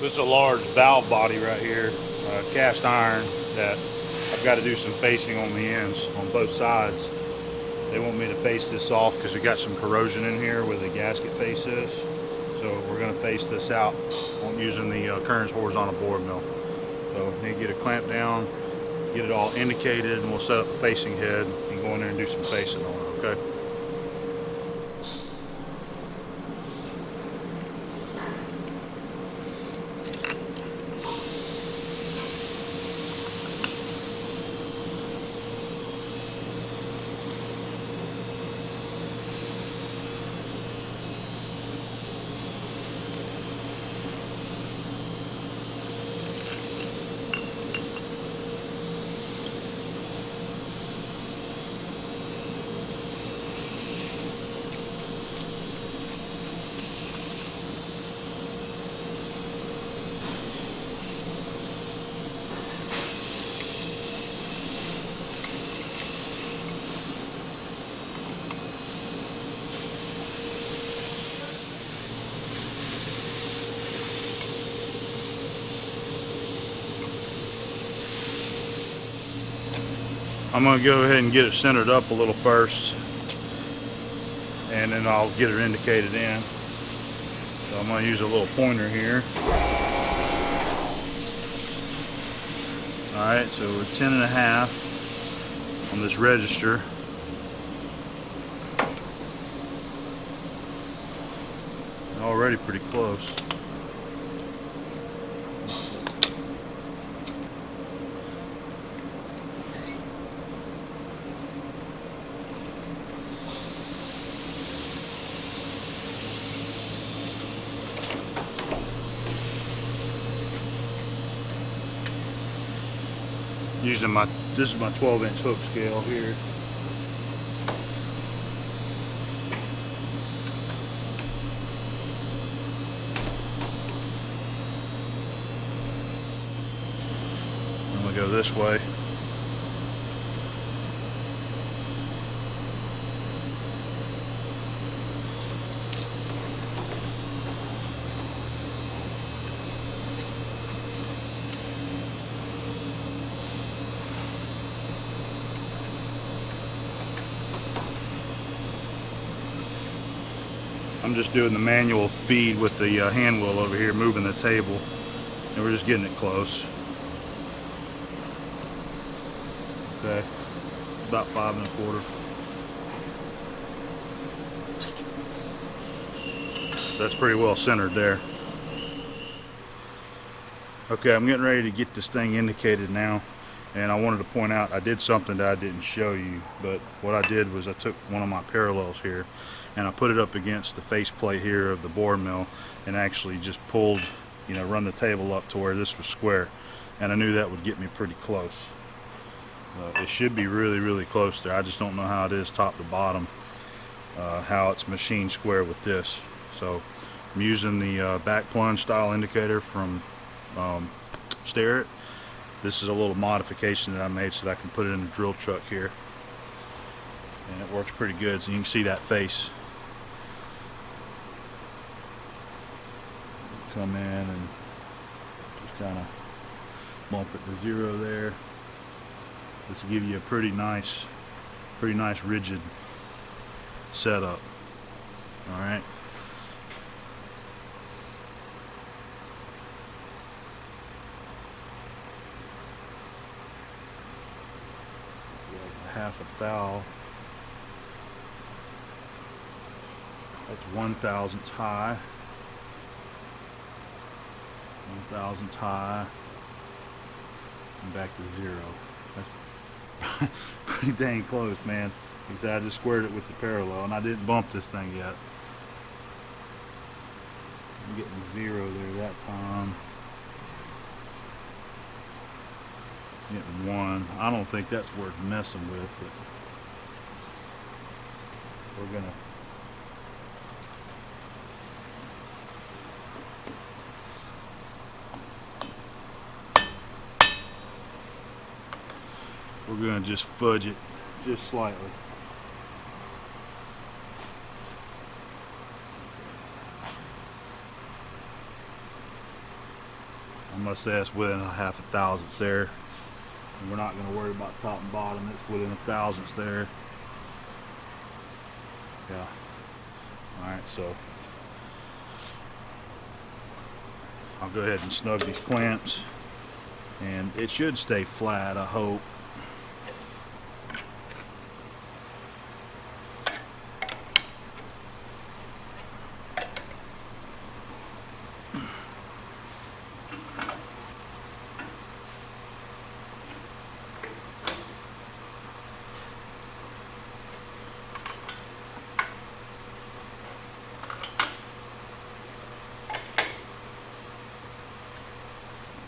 This is a large valve body right here, cast iron, that I've got to do some facing on the ends on both sides. They want me to face this off because we got some corrosion in here where the gasket face is. So we're going to face this out using the Kearns horizontal board mill. So we need to get a clamp down, get it all indicated, and we'll set up the facing head and go in there and do some facing on it, okay? I'm going to go ahead and get it centered up a little first, and then I'll get it indicated in. So I'm going to use a little pointer here. Alright, so we're 10.5 on this register. Already pretty close. Using this is my 12-inch hook scale here. I'm gonna go this way. I'm just doing the manual feed with the hand wheel over here, moving the table, and we're just getting it close. Okay, about 5 1/4. That's pretty well centered there. Okay, I'm getting ready to get this thing indicated now, and I wanted to point out I did something that I didn't show you, but what I did was I took one of my parallels here and I put it up against the faceplate here of the board mill and actually just pulled, run the table up to where this was square, and I knew that would get me pretty close. It should be really, really close there. I just don't know how it is top to bottom, how it's machined square with this. So I'm using the back plunge style indicator from Starrett. This is a little modification that I made so that I can put it in the drill truck here, and it works pretty good. So you can see that face come in and just kind of bump it to 0 there. This will give you a pretty nice rigid setup. All right. Half a thou. That's 1/1000 high. 1/1000 high. And back to 0. That's pretty dang close, man. Like I said, I just squared it with the parallel, and I didn't bump this thing yet. I'm getting 0 there that time. Getting 1. I don't think that's worth messing with, but we're gonna just fudge it just slightly. I must say that's within a half a thousandths there. And we're not going to worry about top and bottom. It's within a thousandths there. Yeah. Alright, so I'll go ahead and snug these clamps, and it should stay flat, I hope.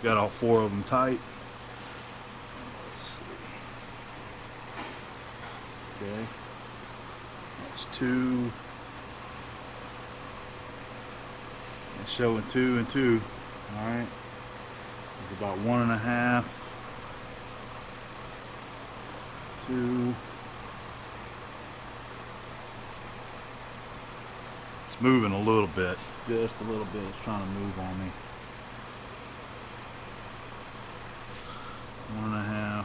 Got all 4 of them tight. Let's see. Okay. That's 2. It's showing 2 and 2. Alright. It's about 1.5. 2. It's moving a little bit. Just a little bit. It's trying to move on me. 1.5.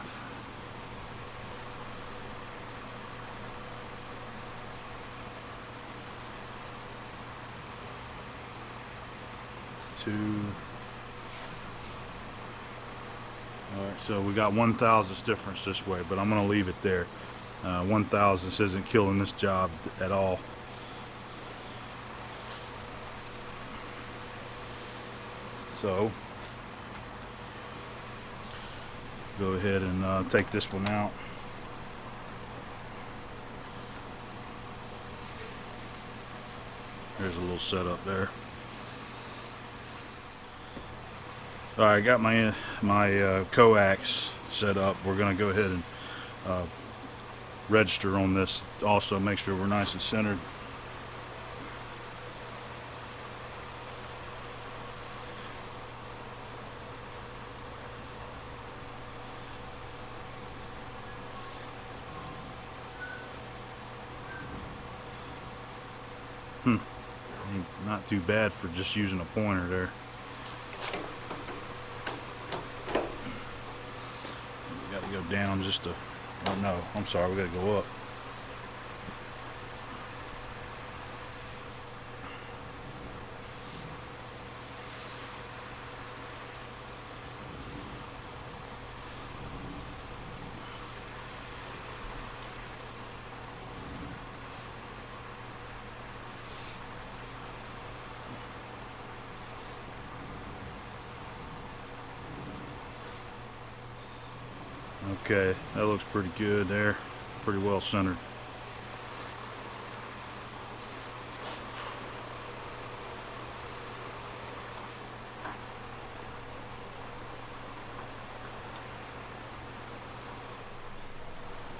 2. Alright, so we got 1/1000th difference this way, but I'm going to leave it there. 1/1000th isn't killing this job at all. So go ahead and take this one out. There's a little setup there. Alright, I got my coax set up. We're going to go ahead and register on this also, make sure we're nice and centered. Not too bad for just using a pointer there. We got to go down just to, oh no, I'm sorry, we got to go up. Okay, that looks pretty good there. Pretty well centered.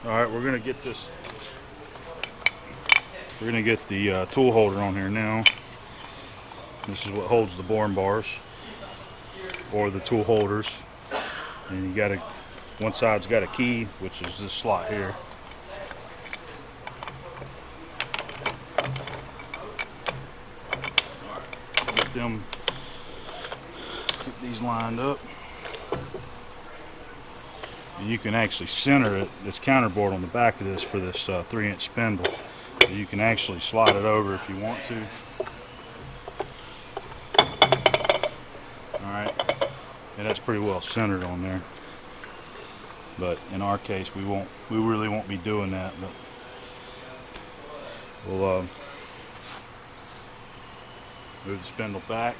Alright, we're going to get this. We're going to get the tool holder on here now. This is what holds the boring bars, or the tool holders. And you got to, one side's got a key, which is this slot here. Get these lined up. And you can actually center it, this counterboard on the back of this for this 3-inch spindle. So you can actually slide it over if you want to. Alright, and that's pretty well centered on there. But in our case, we really won't be doing that. But we'll move the spindle back.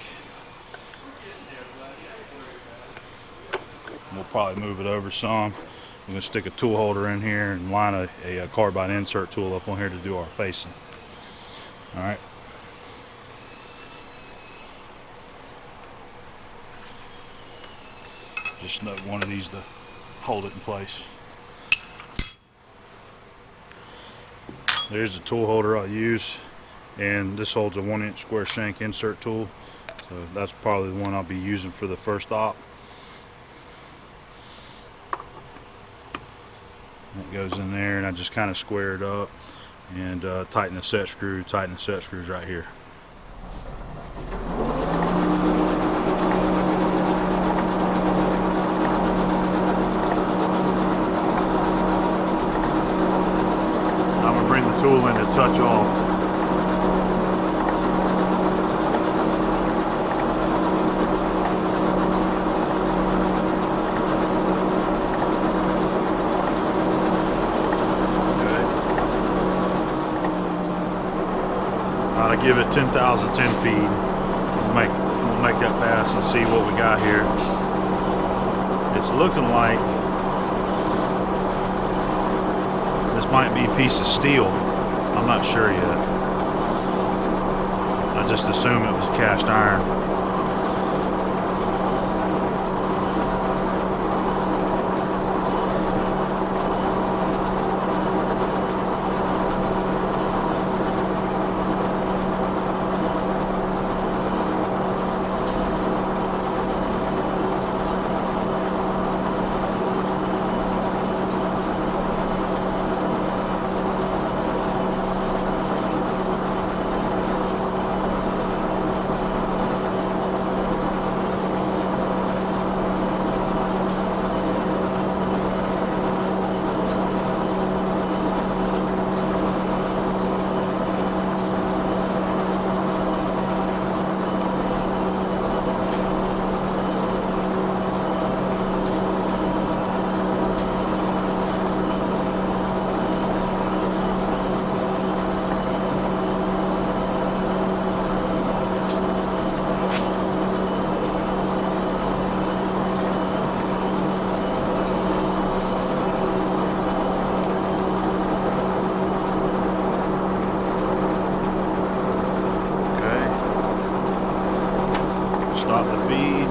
We'll probably move it over some. I'm going to stick a tool holder in here and line a carbide insert tool up on here to do our facing. Alright. Just snug one of these to hold it in place. There's the tool holder I'll use, and this holds a 1-inch square shank insert tool, so that's probably the one I'll be using for the first op. It goes in there, and I just kind of square it up and tighten the set screw, tighten the set screws right here. a touch off. I give it 10,000 10 feet. We'll make that pass and see what we got here. It's looking like this might be a piece of steel. I'm not sure yet. I just assume it was cast iron. Stop the feed.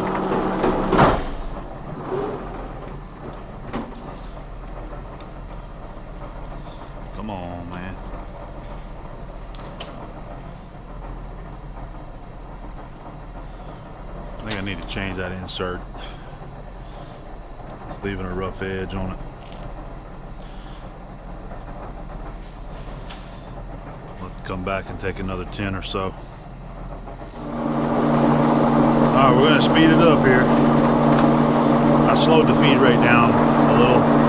Come on, man. I think I need to change that insert. It's leaving a rough edge on it. I'll come back and take another 10 or so. Alright, we're going to speed it up here. I slowed the feed rate down a little.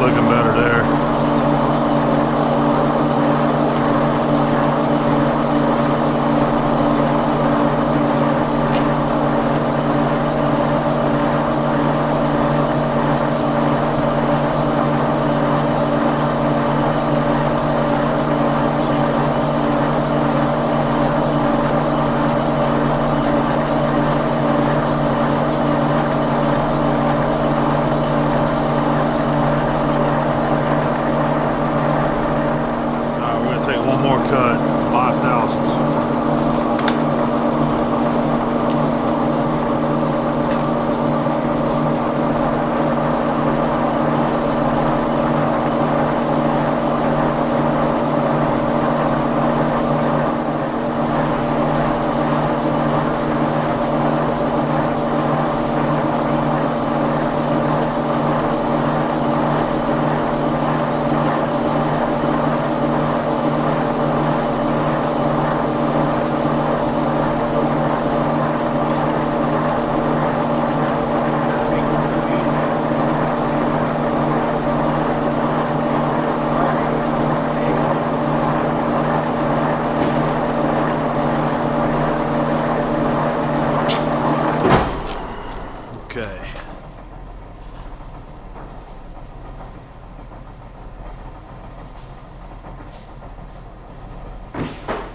Looking better there. Cut 5,000. Okay.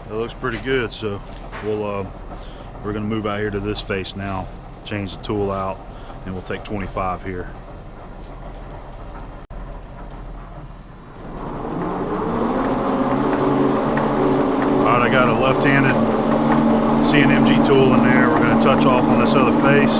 It looks pretty good, so we're gonna move out here to this face now, change the tool out, and we'll take 25 here. Alright, I got a left-handed CNMG tool in there. We're gonna touch off on this other face.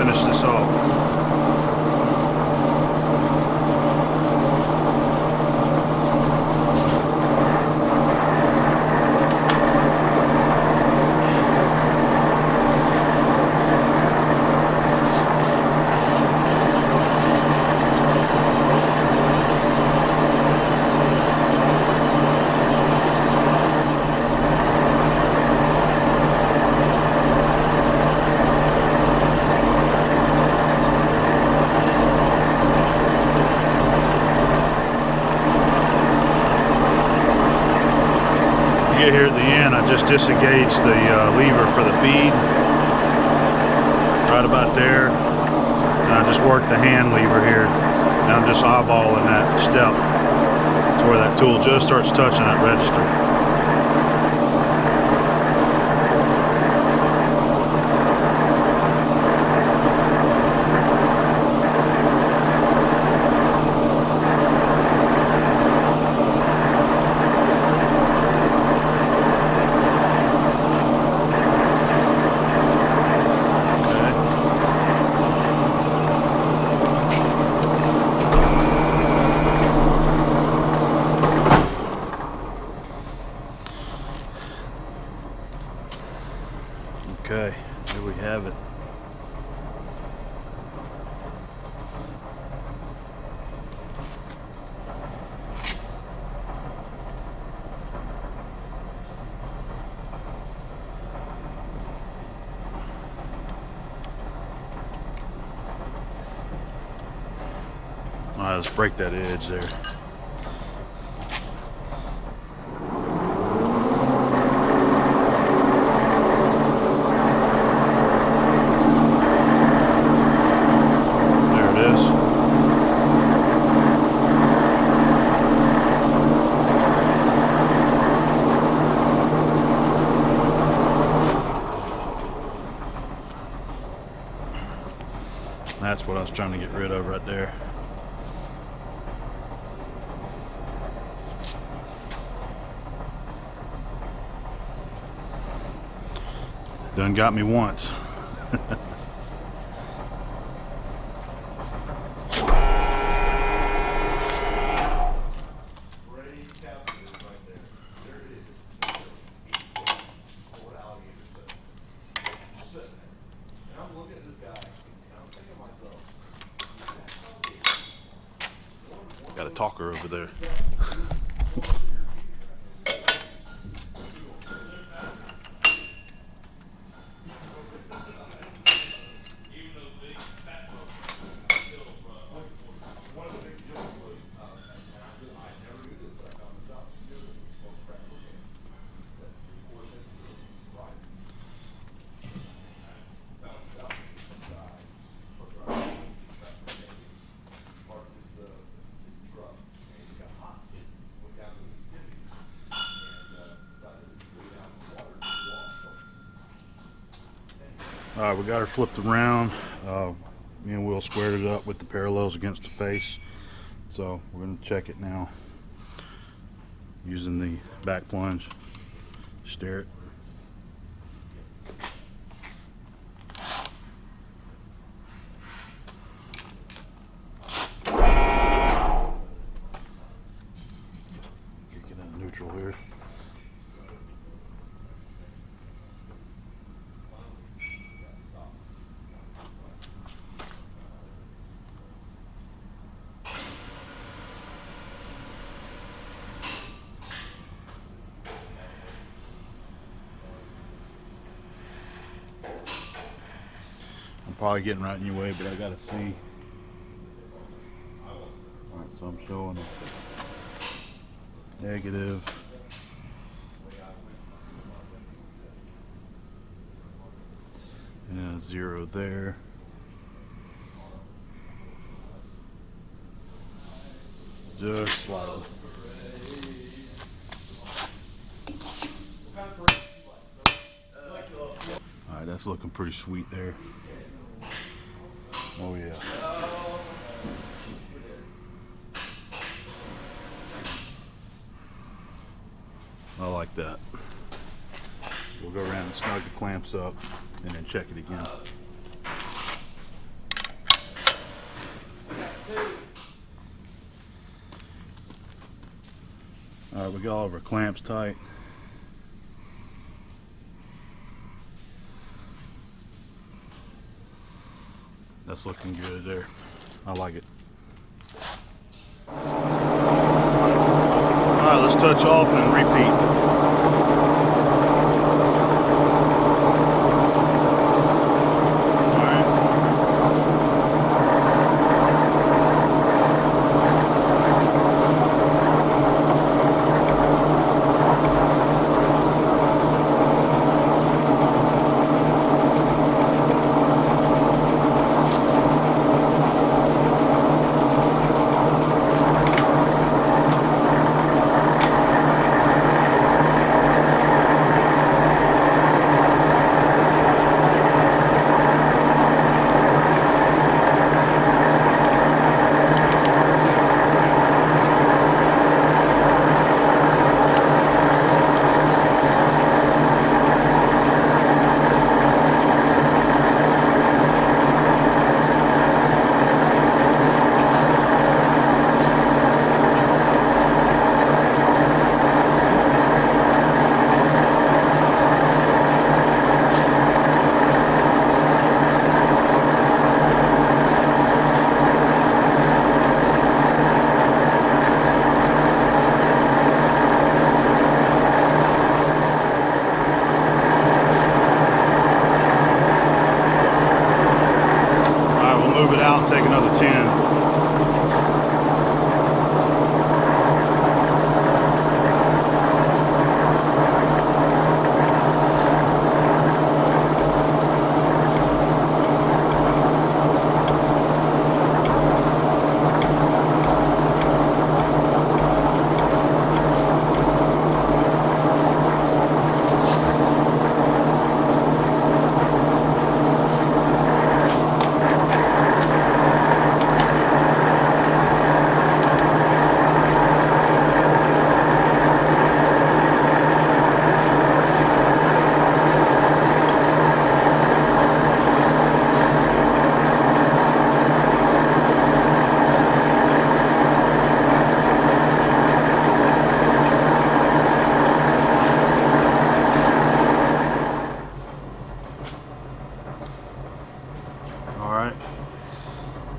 finish this off. Here at the end, I just disengaged the lever for the feed right about there, and I just worked the hand lever here, and I'm just eyeballing that step to where that tool just starts touching that register. Okay, here we have it. All right, let's break that edge there. That's what I was trying to get rid of right there. Done got me once. Got a talker over there. All right, we got her flipped around. Me and Will squared it up with the parallels against the face. So we're gonna check it now using the back plunge. Steer it. Get that neutral here. Probably getting right in your way, but I gotta see. Alright, so I'm showing negative. And a 0 there. Just slightly. Alright, that's looking pretty sweet there. Oh yeah. I like that. We'll go around and snug the clamps up and then check it again. Alright, we got all of our clamps tight. That's looking good there. I like it. Alright, let's touch off and repeat. Move it out and take another 10. Alright,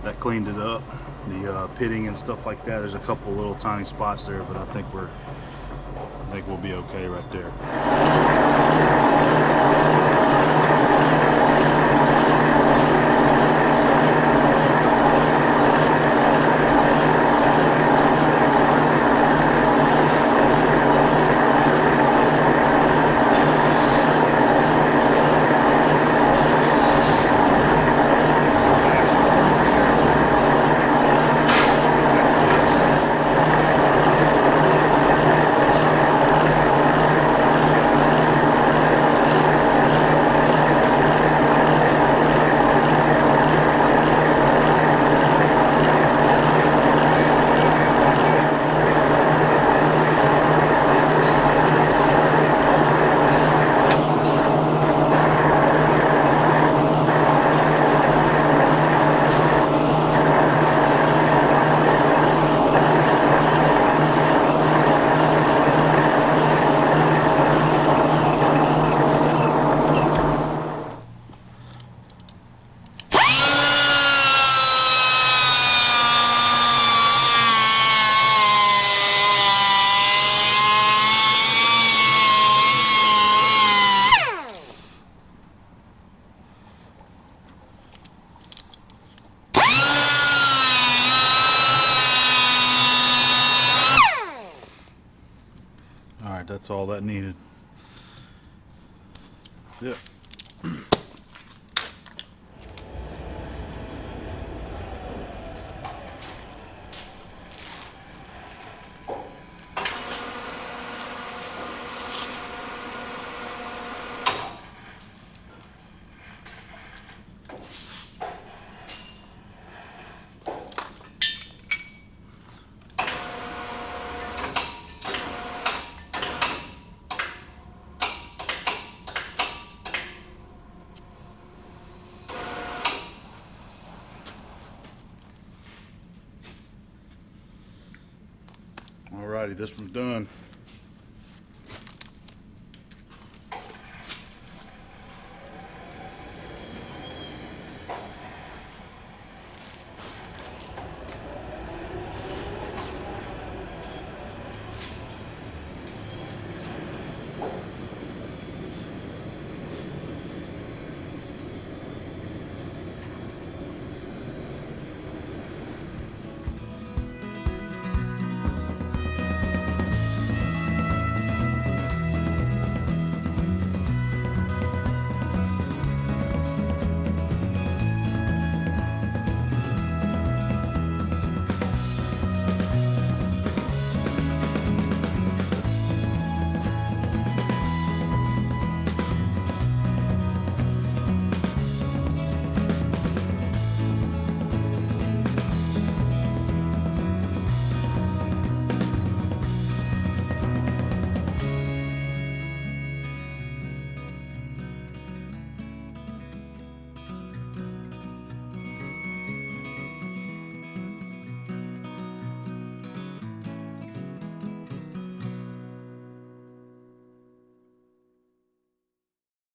that cleaned it up. The pitting and stuff like that, there's a couple little tiny spots there, but I think we'll be okay right there. Alright, that's all that needed. That's it. Alrighty, this one's done.